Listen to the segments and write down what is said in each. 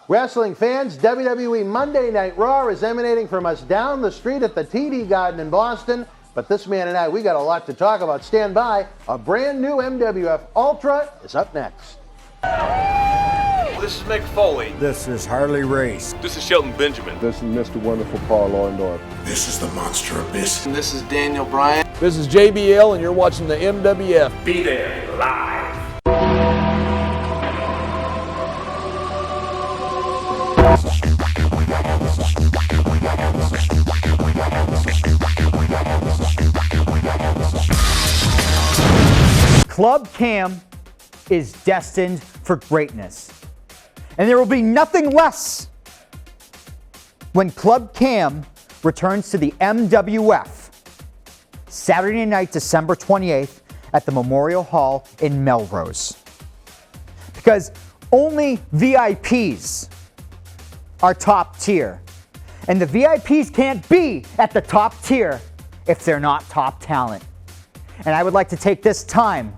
Wrestling fans, WWE Monday Night Raw is emanating from us down the street at the TD Garden in Boston. But this man and I, we got a lot to talk about. Stand by. A brand new MWF Ultra is up next. This is Mick Foley. This is Harley Race. This is Shelton Benjamin. This is Mr. Wonderful Paul Orndorff. This is the Monster Abyss. And this is Daniel Bryan. This is JBL, and you're watching the MWF. Be there live. Club Cam is destined for greatness. And there will be nothing less when Club Cam returns to the MWF Saturday night, December 28th at the Memorial Hall in Melrose. Because only VIPs are top tier. And the VIPs can't be at the top tier if they're not top talent. And I would like to take this time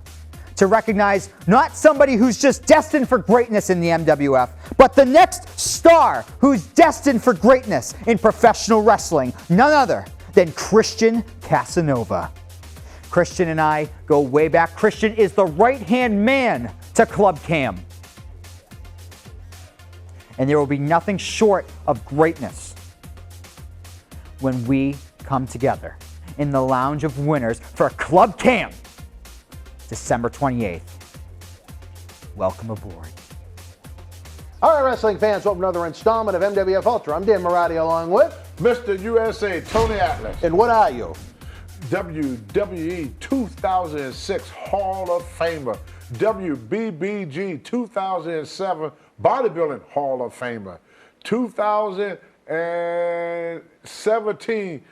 to recognize not somebody who's just destined for greatness in the MWF, but the next star who's destined for greatness in professional wrestling, none other than Christian Casanova. Christian and I go way back. Christian is the right-hand man to Club Cam. And there will be nothing short of greatness when we come together in the Lounge of Winners for Club Cam, December 28th. Welcome aboard. All right, wrestling fans, welcome to another installment of MWF Ultra. I'm Dan Maratti along with Mr. USA, Tony Atlas. And what are you? WWE 2006 Hall of Famer. WBBG 2007 Bodybuilding Hall of Famer. 2017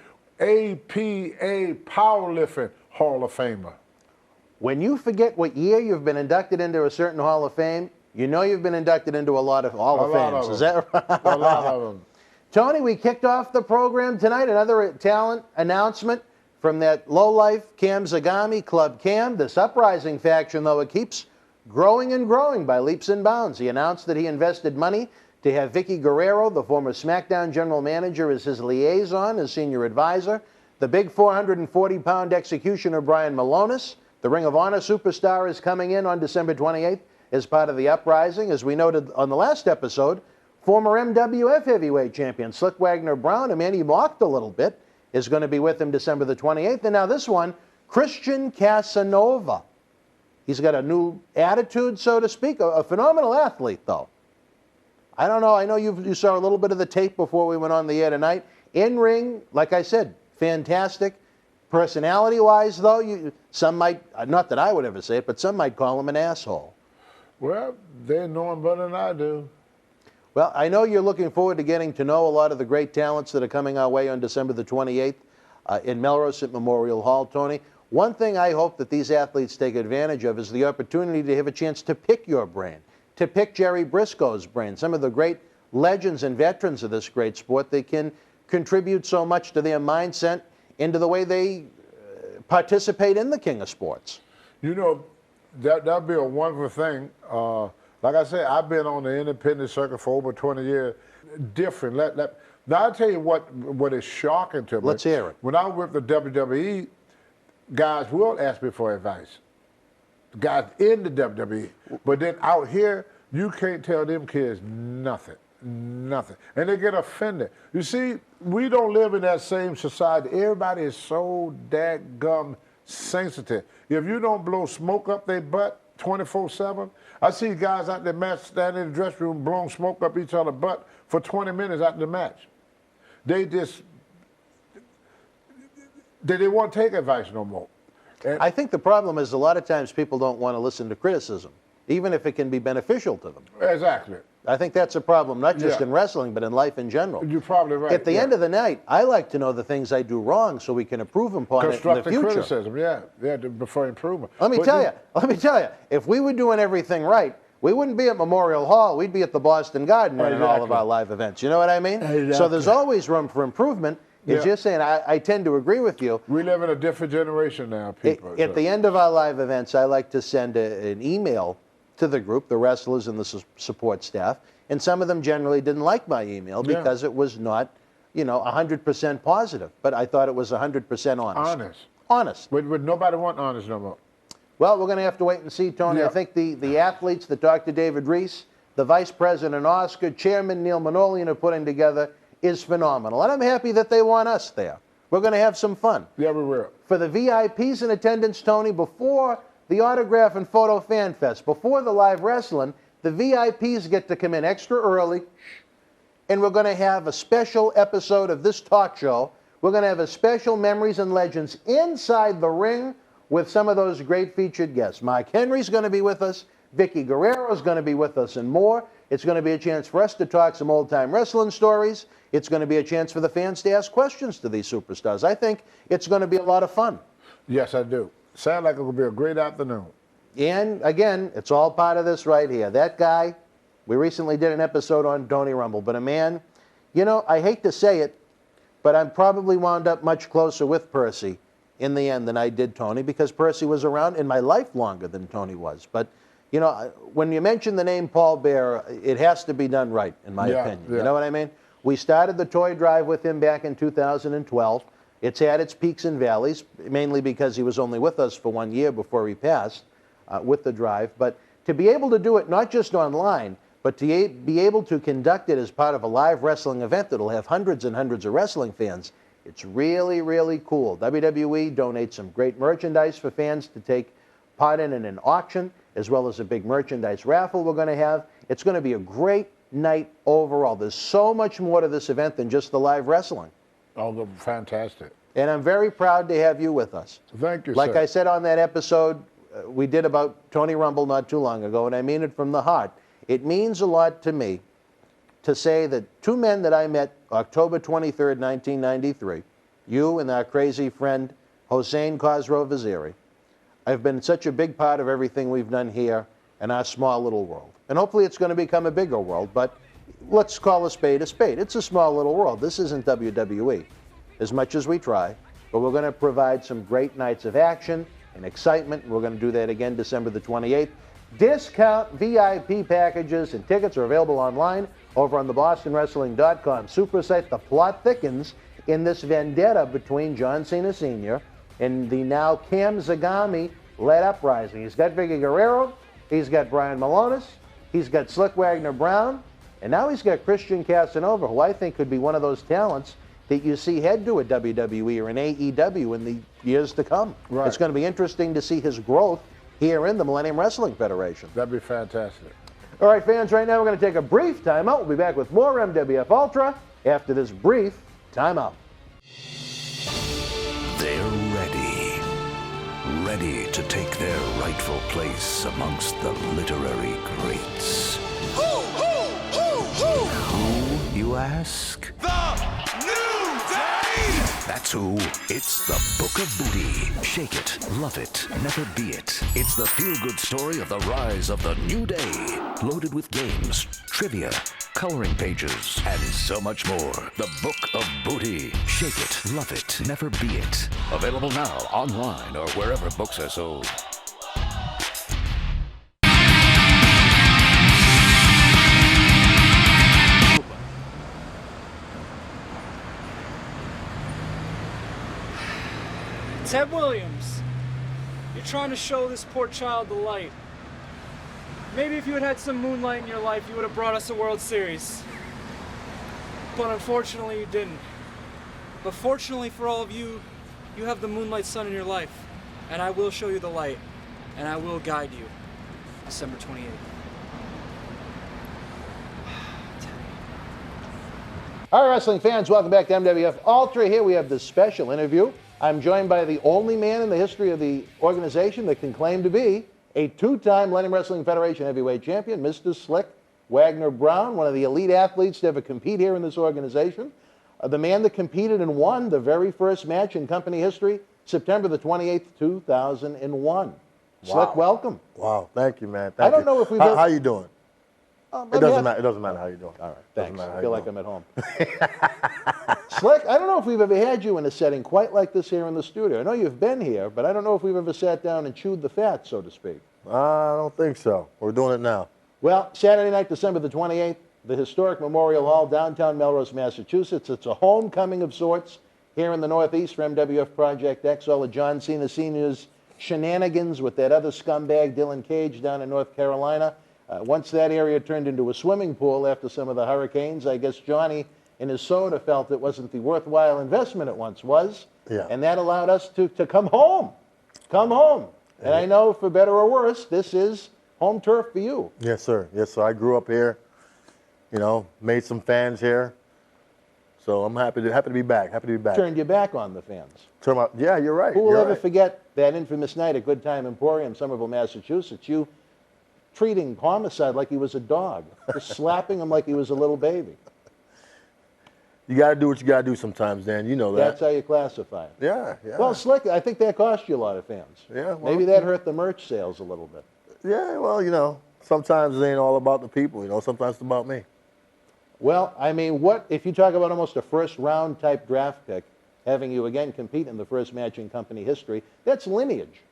APA Powerlifting Hall of Famer. When you forget what year you've been inducted into a certain Hall of Fame, you know you've been inducted into a lot of Hall of Fames. Is that right? A lot of them. Tony, we kicked off the program tonight. Another talent announcement from that lowlife Cam Zagami, Club Cam. This Uprising faction, though, it keeps growing and growing by leaps and bounds. He announced that he invested money to have Vickie Guerrero, the former SmackDown general manager, as his liaison, his senior advisor. The big 440-pound executioner, Brian Milonas, the Ring of Honor superstar, is coming in on December 28th as part of the Uprising. As we noted on the last episode, former MWF heavyweight champion Slyck Wagner Brown, a man he mocked a little bit, is going to be with him December the 28th. And now this one, Christian Casanova. He's got a new attitude, so to speak, a phenomenal athlete, though. I don't know. I know you saw a little bit of the tape before we went on the air tonight. In ring, like I said, fantastic. Personality-wise, though, some might, not that I would ever say it, but some might call him an asshole. Well, they know him better than I do. Well, I know you're looking forward to getting to know a lot of the great talents that are coming our way on December the 28th in Melrose at Memorial Hall, Tony. One thing I hope that these athletes take advantage of is the opportunity to have a chance to pick your brand, to pick Jerry Brisco's brand. Some of the great legends and veterans of this great sport, they can contribute so much to their mindset into the way they participate in the King of Sports. You know, that'd be a wonderful thing. Like I said, I've been on the independent circuit for over 20 years. Different. Now, I'll tell you what is shocking to me. Let's hear it. When I worked for WWE, guys will ask me for advice. Guys in the WWE. But then out here, you can't tell them kids nothing. Nothing. And they get offended. You see, we don't live in that same society. Everybody is so dadgum sensitive. If you don't blow smoke up their butt 24/7, I see guys out there match standing in the dressing room blowing smoke up each other's butt for 20 minutes after the match. They won't take advice no more. And I think the problem is a lot of times people don't want to listen to criticism, even if it can be beneficial to them. Exactly. I think that's a problem, not just in wrestling, but in life in general. You're probably right. At the end of the night, I like to know the things I do wrong so we can improve upon it in the future. Criticism, yeah, before improvement. Let me tell you, if we were doing everything right, we wouldn't be at Memorial Hall. We'd be at the Boston Garden running all of our live events. You know what I mean? Exactly. So there's always room for improvement. It's just saying, I tend to agree with you. We live in a different generation now, people. At the end of our live events, I like to send an email to the group, the wrestlers and the support staff, and some of them generally didn't like my email because it was not, 100% positive. But I thought it was 100% honest. Honest. Would nobody want honest no more? Well, we're going to have to wait and see, Tony. Yeah. I think the athletes that Dr. David Reese, the Vice President Oscar, Chairman Neil Manolian are putting together is phenomenal. And I'm happy that they want us there. We're going to have some fun. Yeah, we will. For the VIPs in attendance, Tony, before the Autograph and Photo Fan Fest, before the live wrestling, the VIPs get to come in extra early, and we're going to have a special episode of this talk show. We're going to have a special Memories and Legends inside the ring with some of those great featured guests. Mike Henry's going to be with us. Vickie Guerrero is going to be with us and more. It's going to be a chance for us to talk some old-time wrestling stories. It's going to be a chance for the fans to ask questions to these superstars. I think it's going to be a lot of fun. Yes, I do. Sounds like it will be a great afternoon. And, again, it's all part of this right here. That guy, we recently did an episode on Tony Rumble, but a man, I hate to say it, but I'm probably wound up much closer with Percy in the end than I did Tony, because Percy was around in my life longer than Tony was. But, when you mention the name Paul Bearer, it has to be done right, in my opinion. Yeah. You know what I mean? We started the toy drive with him back in 2012. It's had its peaks and valleys, mainly because he was only with us for 1 year before he passed with the drive. But to be able to do it not just online, but to be able to conduct it as part of a live wrestling event that'll have hundreds and hundreds of wrestling fans, it's really, really cool. WWE donates some great merchandise for fans to take part in an auction, as well as a big merchandise raffle we're going to have. It's going to be a great night overall. There's so much more to this event than just the live wrestling. Oh, fantastic. And I'm very proud to have you with us. Thank you, Like sir. I said on that episode we did about Tony Rumble not too long ago, and I mean it from the heart. It means a lot to me to say that two men that I met October 23rd, 1993, you and our crazy friend Hossein Khosrow Vaziri, have been such a big part of everything we've done here in our small little world. And hopefully it's going to become a bigger world, but let's call a spade a spade. It's a small little world. This isn't WWE, as much as we try, but we're going to provide some great nights of action and excitement. We're going to do that again December the 28th. Discount VIP packages and tickets are available online over on the BostonWrestling.com super site. The plot thickens in this vendetta between John Cena Sr. and the now Cam Zagami-led Uprising. He's got Vickie Guerrero, he's got Brian Malonis, he's got Slyck Wagner Brown, and now he's got Christian Casanova, who I think could be one of those talents that you see head to a WWE or an AEW in the years to come. Right. It's going to be interesting to see his growth here in the Millennium Wrestling Federation. That'd be fantastic. All right, fans, right now we're going to take a brief timeout. We'll be back with more MWF Ultra after this brief timeout. They're ready to take their rightful place amongst the literary greats. Who, you ask? The New Day! That's who. It's the Book of Booty. Shake it, love it, never be it. It's the feel-good story of the rise of the New Day. Loaded with games, trivia, coloring pages, and so much more. The Book of Booty. Shake it, love it, never be it. Available now online or wherever books are sold. Ted Williams, you're trying to show this poor child the light. Maybe if you had had some moonlight in your life, you would have brought us a World Series. But unfortunately, you didn't. But fortunately for all of you, you have the moonlight sun in your life. And I will show you the light. And I will guide you. December 28th. All right, wrestling fans, welcome back to MWF Ultra. Here we have this special interview. I'm joined by the only man in the history of the organization that can claim to be a two-time Millennium Wrestling Federation heavyweight champion, Mr. Slyck Wagner Brown, one of the elite athletes to ever compete here in this organization. The man that competed and won the very first match in company history, September the 28th, 2001. Wow. Slyck, welcome. Wow, thank you, man. I don't know if we've How, ever- how you doing? It doesn't matter. It doesn't matter how you doing. All right, Doesn't thanks. matter how I feel you like doing. I'm at home. Slyck, I don't know if we've ever had you in a setting quite like this here in the studio. I know you've been here, but I don't know if we've ever sat down and chewed the fat, so to speak. I don't think so. We're doing it now. Well, Saturday night, December the 28th, the historic Memorial Hall, downtown Melrose, Massachusetts. It's a homecoming of sorts here in the Northeast for MWF Project X. All of John Cena Sr.'s shenanigans with that other scumbag, Dylan Cage, down in North Carolina. Once that area turned into a swimming pool after some of the hurricanes, I guess Johnny in his soda felt it wasn't the worthwhile investment it once was. Yeah. And that allowed us to come home. Come home. And I know, for better or worse, this is home turf for you. Yes, sir. Yes, sir. I grew up here. You know, made some fans here. So I'm happy to be back. Happy to be back. Turned your back on the fans. Yeah, you're right. Who will you're ever right. forget that infamous night at Good Time Emporium, Somerville, Massachusetts? You treating Homicide like he was a dog, just slapping him like he was a little baby. You got to do what you got to do sometimes, Dan. You know that. That's how you classify it. Yeah, yeah. Well, Slyck, I think that cost you a lot of fans. Yeah, well, Maybe that hurt the merch sales a little bit. Yeah, well, you know, sometimes it ain't all about the people. You know, sometimes it's about me. Well, I mean, what if you talk about almost a first-round type draft pick, having you again compete in the first match in company history? That's lineage.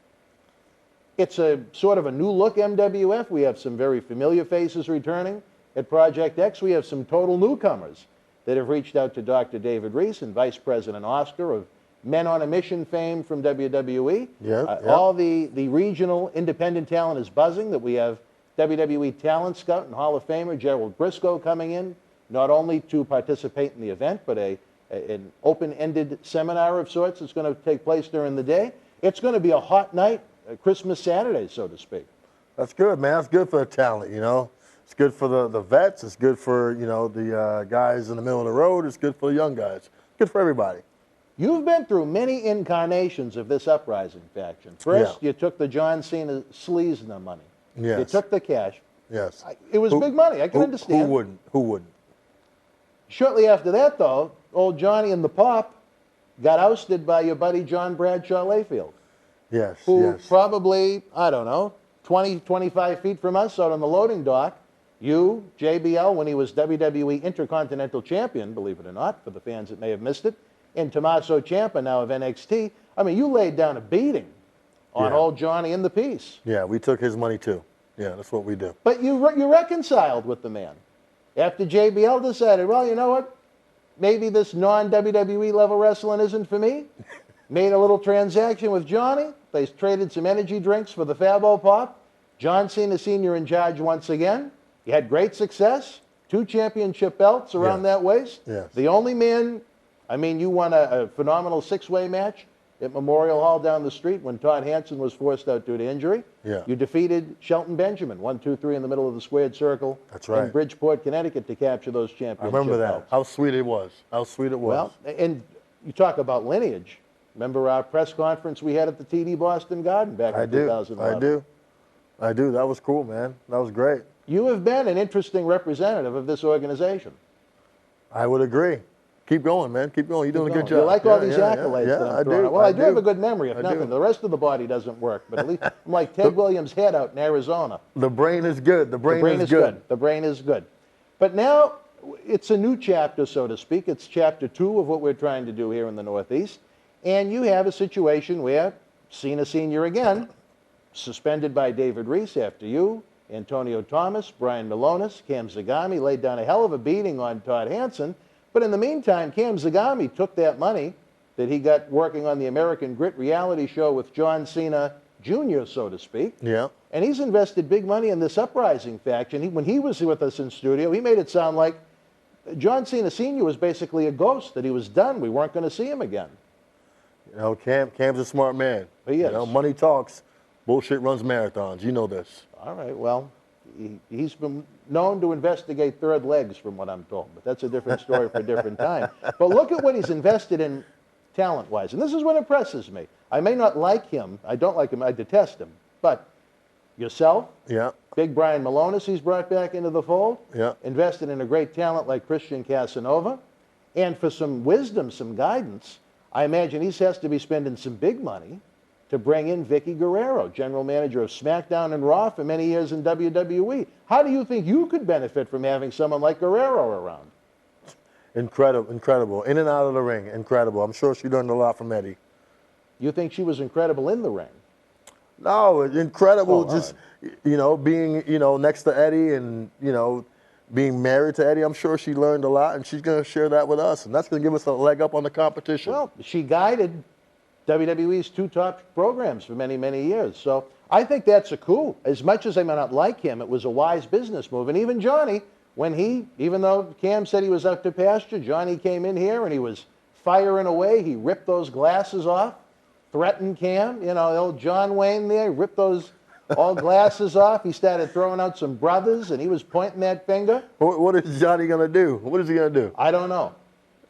It's a sort of a new look MWF. We have some very familiar faces returning. At Project X, we have some total newcomers that have reached out to Dr. David Reese and Vice President Oscar of Men on a Mission fame from WWE. All the regional independent talent is buzzing that we have WWE talent scout and Hall of Famer Gerald Brisco coming in, not only to participate in the event, but an open-ended seminar of sorts that's going to take place during the day. It's going to be a hot night, Christmas Saturday, so to speak. That's good, man. That's good for the talent, you know. It's good for the vets. It's good for, you know, the guys in the middle of the road. It's good for the young guys. Good for everybody. You've been through many incarnations of this Uprising faction. First, you took the John Cena Sleesner money. Yes. You took the cash. Yes. It was big money. I can understand. Who wouldn't? Who wouldn't? Shortly after that, though, old Johnny and the Pop got ousted by your buddy John Bradshaw Layfield. Yes, Who yes. probably, I don't know, 20, 25 feet from us out on the loading dock, you, JBL, when he was WWE Intercontinental Champion, believe it or not, for the fans that may have missed it, and Tommaso Ciampa, now of NXT. I mean, you laid down a beating on old Johnny and the piece. Yeah, we took his money too. Yeah, that's what we do. But you reconciled with the man. After JBL decided, well, you know what? Maybe this non-WWE level wrestling isn't for me. Made a little transaction with Johnny. They traded some energy drinks for the Fabo Pop. John Cena Sr. in charge once again. He had great success. 2 championship belts around that waist. Yes. The only man, I mean, you won a phenomenal 6-way match at Memorial Hall down the street when Todd Hanson was forced out due to injury. Yeah. You defeated Shelton Benjamin, 1, 2, 3 in the middle of the squared circle. That's right. In Bridgeport, Connecticut to capture those championship I remember that. belts. How sweet it was. How sweet it was. Well, and you talk about lineage. Remember our press conference we had at the TD Boston Garden back in 2011? I do. That was cool, man. That was great. You have been an interesting representative of this organization. I would agree. Keep going, man. Keep going. You're doing a good job. You like all these accolades that I'm I throwing do. out. Well, I do have a good memory, if nothing. The rest of the body doesn't work, but at least I'm like Ted Williams' head out in Arizona. The brain is good. The brain is good. The brain is good. But now it's a new chapter, so to speak. It's chapter 2 of what we're trying to do here in the Northeast. And you have a situation where Cena Sr. again, suspended by David Reese after you, Antonio Thomas, Brian Milonas, Cam Zagami laid down a hell of a beating on Todd Hanson. But in the meantime, Cam Zagami took that money that he got working on the American Grit reality show with John Cena Jr., so to speak. Yeah. And he's invested big money in this Uprising faction. When he was with us in studio, he made it sound like John Cena Sr. was basically a ghost, that he was done. We weren't going to see him again. You know, Cam's a smart man. He is. You know, money talks. Bullshit runs marathons. You know this. All right, well, he's been known to investigate third legs, from what I'm told, but that's a different story for a different time. But look at what he's invested in talent-wise, and this is what impresses me. I may not like him. I don't like him. I detest him. But yourself, Big Brian Milonas he's brought back into the fold, invested in a great talent like Christian Casanova, and for some wisdom, some guidance, I imagine he has to be spending some big money to bring in Vickie Guerrero, general manager of SmackDown and Raw for many years in WWE. How do you think you could benefit from having someone like Guerrero around? Incredible. In and out of the ring, incredible. I'm sure she learned a lot from Eddie. You think she was incredible in the ring? No, incredible. You know, being, you know, next to Eddie and, you know, being married to Eddie, I'm sure she learned a lot, and she's going to share that with us, and that's going to give us a leg up on the competition. Well, she guided WWE's 2 top programs for many, many years. So I think that's a coup. As much as I may not like him, it was a wise business move. And even Johnny, when even though Cam said he was up to pasture, Johnny came in here and he was firing away. He ripped those glasses off, threatened Cam. You know, old John Wayne there, ripped those all glasses off. He started throwing out some brothers, and he was pointing that finger. What is Johnny going to do? What is he going to do? I don't know.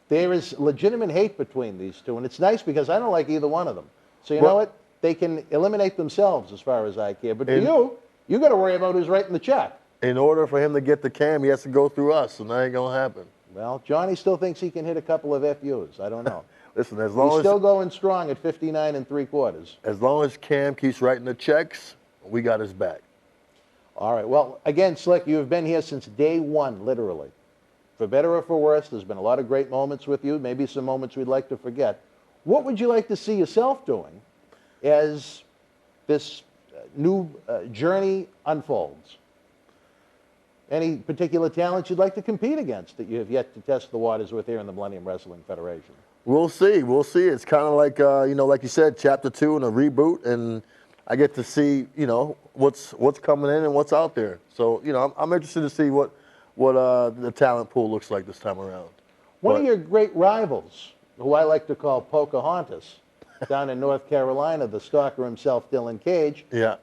There is legitimate hate between these two, and it's nice because I don't like either one of them. So you know what? They can eliminate themselves as far as I care. But for you got to worry about who's writing the check. In order for him to get the Cam, he has to go through us, and that ain't going to happen. Well, Johnny still thinks he can hit a couple of FUs. I don't know. Listen, as long He's as still going strong at 59 3/4. As long as Cam keeps writing the checks, we got his back. All right. Well, again, Slick, you have been here since day one, literally. For better or for worse, there's been a lot of great moments with you, maybe some moments we'd like to forget. What would you like to see yourself doing as this new journey unfolds? Any particular talents you'd like to compete against that you have yet to test the waters with here in the Millennium Wrestling Federation? We'll see. We'll see. It's kind of like, like you said, Chapter 2 and a reboot, and I get to see, what's coming in and what's out there. So, I'm interested to see what the talent pool looks like this time around. One of your great rivals, who I like to call Pocahontas, down in North Carolina, the stalker himself, Dylan Cage. Yeah.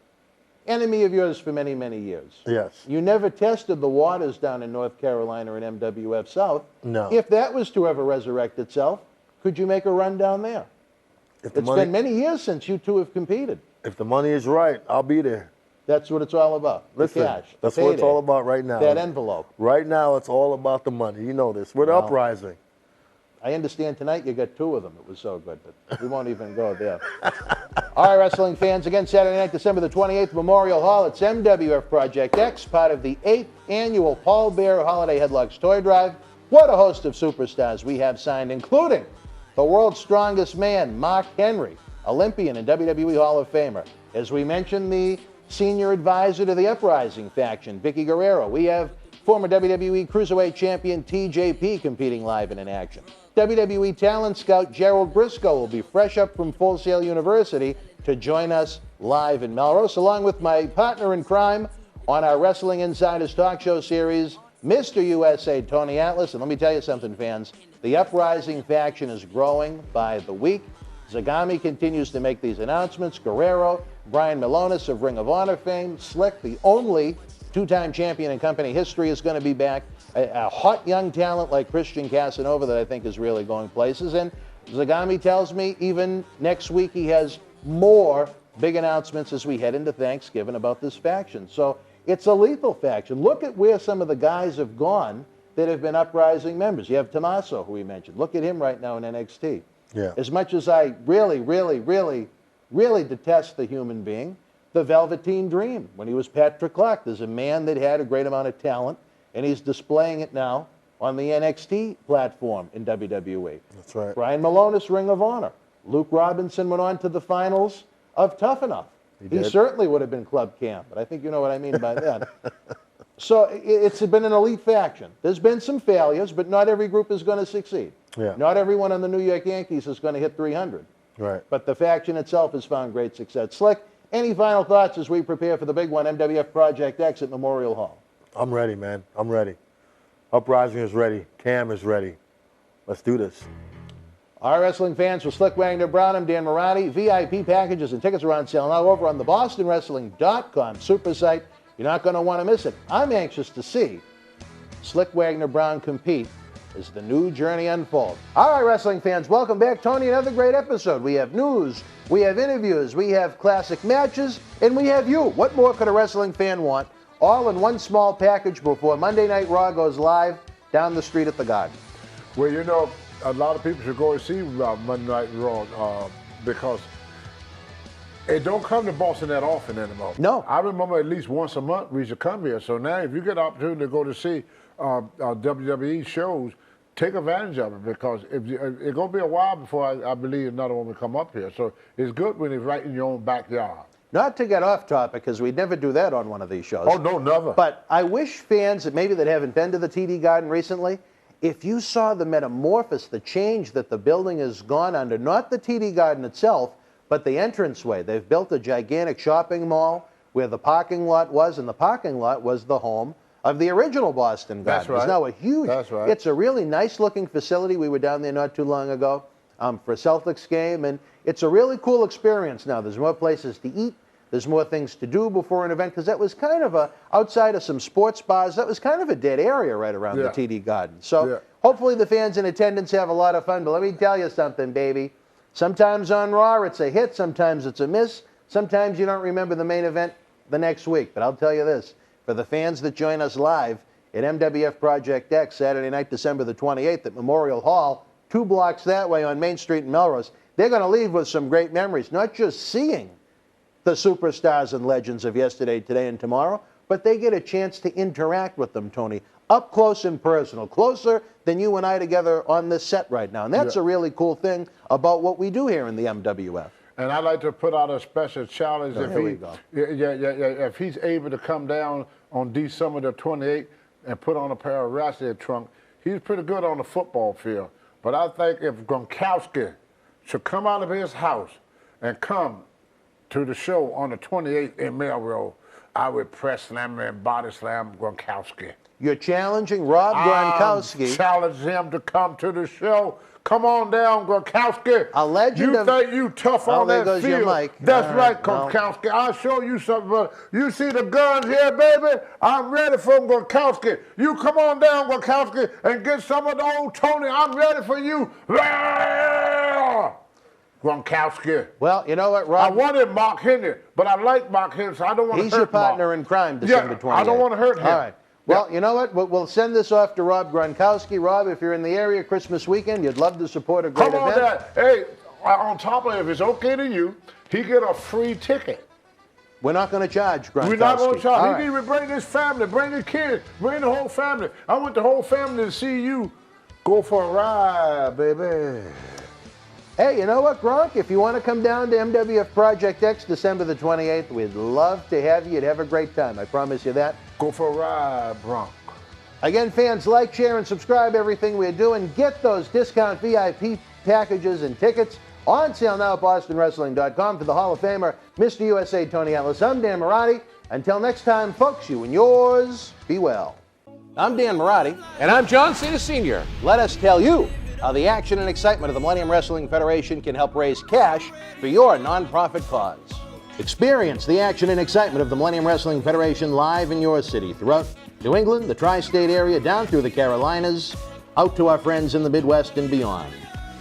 Enemy of yours for many, many years. Yes. You never tested the waters down in North Carolina and MWF South. No. If that was to ever resurrect itself, could you make a run down there? It's been many years since you two have competed. If the money is right, I'll be there. That's what it's all about. Listen, the cash. That's what it's all about right now. That envelope. Right now, it's all about the money. You know this. We're the Uprising. I understand tonight you got 2 of them. It was so good, but we won't even go there. All right, wrestling fans, again, Saturday night, December the 28th, Memorial Hall. It's MWF Project X, part of the 8th annual Paul Bear Holiday Headlocks Toy Drive. What a host of superstars we have signed, including the world's strongest man, Mark Henry, Olympian and WWE Hall of Famer. As we mentioned, the senior advisor to the Uprising faction, Vickie Guerrero. We have former WWE Cruiserweight Champion TJP competing live and in action. WWE talent scout Gerald Brisco will be fresh up from Full Sail University to join us live in Melrose, along with my partner in crime on our Wrestling Insiders talk show series, Mr. USA Tony Atlas. And let me tell you something, fans. The Uprising faction is growing by the week. Zagami continues to make these announcements. Guerrero, Brian Milonas of Ring of Honor fame, Slyck, the only 2-time champion in company history, is going to be back. A hot young talent like Christian Casanova that I think is really going places. And Zagami tells me even next week he has more big announcements as we head into Thanksgiving about this faction. So it's a lethal faction. Look at where some of the guys have gone that have been Uprising members. You have Tommaso, who we mentioned. Look at him right now in NXT. Yeah. As much as I really, really, really, really detest the human being, the Velveteen Dream, when he was Patrick Clark, there's a man that had a great amount of talent, and he's displaying it now on the NXT platform in WWE. That's right. Brian Milonas, Ring of Honor. Luke Robinson went on to the finals of Tough Enough. He certainly would have been Club Cam, but I think you know what I mean by that. So it's been an elite faction. There's been some failures, but not every group is going to succeed. Yeah. Not everyone on the New York Yankees is going to hit 300. Right. But the faction itself has found great success. Slick, any final thoughts as we prepare for the big one, MWF Project X at Memorial Hall? I'm ready, man. I'm ready. Uprising is ready. Cam is ready. Let's do this. All right, wrestling fans, for Slyck Wagner Brown, I'm Dan Morati. VIP packages and tickets are on sale now over on the BostonWrestling.com super site. You're not going to want to miss it. I'm anxious to see Slyck Wagner Brown compete as the new journey unfolds. All right, wrestling fans, welcome back. Tony, another great episode. We have news, we have interviews, we have classic matches, and we have you. What more could a wrestling fan want? All in one small package before Monday Night Raw goes live down the street at the Garden. Well, you know, a lot of people should go and see Monday Night Raw because it don't come to Boston that often anymore. No. I remember at least once a month we should come here. So now if you get the opportunity to go to see WWE shows, take advantage of it because it's going to be a while before I believe another one will come up here. So it's good when it's right in your own backyard. not to get off topic, because we'd never do that on one of these shows. Oh, no, never. But I wish fans that maybe that haven't been to the TD Garden recently, if you saw the metamorphosis, the change that the building has gone under, not the TD Garden itself, but the entranceway. They've built a gigantic shopping mall where the parking lot was, and the parking lot was the home of the original Boston Garden. That's right. It's now a huge, That's right. It's a really nice looking facility. We were down there not too long ago for a Celtics game, and it's a really cool experience now. There's more places to eat. There's more things to do before an event, because that was kind of outside of some sports bars, that was kind of a dead area right around the TD Garden. So hopefully the fans in attendance have a lot of fun. But let me tell you something, baby. Sometimes on Raw it's a hit, sometimes it's a miss, sometimes you don't remember the main event the next week. But I'll tell you this, for the fans that join us live at MWF Project X, Saturday night, December the 28th at Memorial Hall, 2 blocks that way on Main Street in Melrose, they're going to leave with some great memories, not just seeing the superstars and legends of yesterday, today, and tomorrow, but they get a chance to interact with them, Tony, up close and personal, closer than you and I together on this set right now. And that's a really cool thing about what we do here in the MWF. And I'd like to put out a special challenge if he's able to come down on December the 28th and put on a pair of Ratchet trunk. He's pretty good on the football field. But I think if Gronkowski should come out of his house and come to the show on the 28th in Melrose, I would press slam and body slam Gronkowski. You're challenging Rob Gronkowski. Challenge him to come to the show. Come on down, Gronkowski. A legend you think you tough on there that goes field. your mic. That's All right, well. Gronkowski. I'll show you something. Brother. You see the guns here, baby? I'm ready for Gronkowski. You come on down, Gronkowski, and get some of the old Tony. I'm ready for you. Gronkowski. Well, you know what, Rob? I wanted Mark Henry, but I like Mark Henry, so I don't want to hurt He's your partner Mark. in crime, December 28th. I don't want to hurt him. All right. Well, you know what? We'll send this off to Rob Gronkowski. Rob, if you're in the area Christmas weekend, you'd love to support a great event. Come on, Dad. Hey, on top of it, if it's okay to you, he get a free ticket. We're not going to charge Gronkowski. We're not going to charge. All He right. can even bring his family, bring his kids, bring the whole family. I want the whole family to see you go for a ride, baby. Hey, you know what, Gronk? If you want to come down to MWF Project X December the 28th, we'd love to have you. You'd have a great time. I promise you that. Go for a ride, Bronk. Again, fans, like, share, and subscribe everything we're doing. Get those discount VIP packages and tickets on sale now at BostonWrestling.com for the Hall of Famer, Mr. USA Tony Ellis. I'm Dan Marotti. Until next time, folks, you and yours, be well. I'm Dan Marotti. And I'm John Cena Sr. Let us tell you how the action and excitement of the Millennium Wrestling Federation can help raise cash for your nonprofit cause. Experience the action and excitement of the Millennium Wrestling Federation live in your city, throughout New England, the tri-state area, down through the Carolinas, out to our friends in the Midwest and beyond.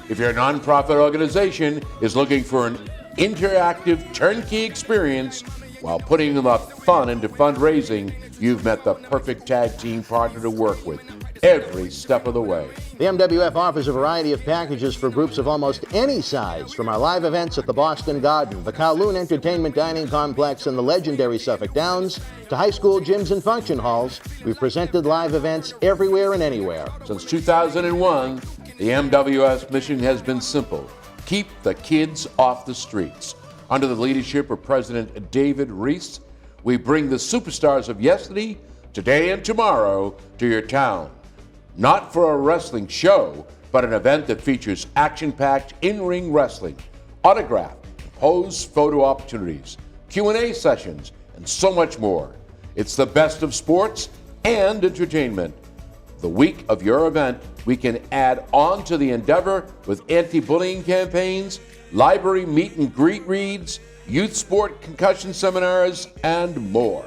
If your nonprofit organization is looking for an interactive turnkey experience while putting enough fun into fundraising, you've met the perfect tag team partner to work with every step of the way. The MWF offers a variety of packages for groups of almost any size, from our live events at the Boston Garden, the Kowloon Entertainment Dining Complex, and the legendary Suffolk Downs, to high school gyms and function halls. We've presented live events everywhere and anywhere. Since 2001, the MWF's mission has been simple: keep the kids off the streets. Under the leadership of President David Reese, we bring the superstars of yesterday, today, and tomorrow to your town. Not for a wrestling show, but an event that features action-packed in-ring wrestling, autograph, pose photo opportunities, Q&A sessions, and so much more. It's the best of sports and entertainment. The week of your event, we can add on to the endeavor with anti-bullying campaigns, library meet and greet reads, youth sport concussion seminars, and more.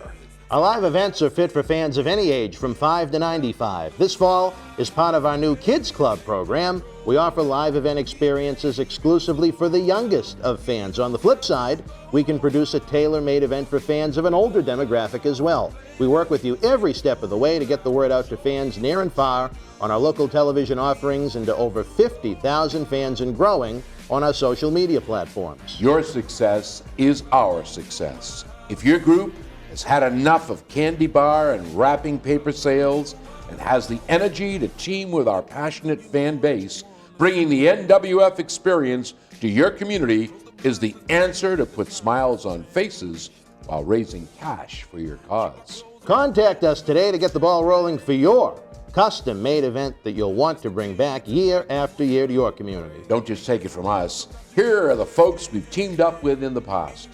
Our live events are fit for fans of any age from 5 to 95. This fall is part of our new Kids Club program. We offer live event experiences exclusively for the youngest of fans. On the flip side, we can produce a tailor-made event for fans of an older demographic as well. We work with you every step of the way to get the word out to fans near and far on our local television offerings and to over 50,000 fans and growing on our social media platforms. Your success is our success. If your group has had enough of candy bar and wrapping paper sales and has the energy to team with our passionate fan base, bringing the NWF experience to your community is the answer to put smiles on faces while raising cash for your cause. Contact us today to get the ball rolling for your custom-made event that you'll want to bring back year after year to your community. Don't just take it from us. Here are the folks we've teamed up with in the past.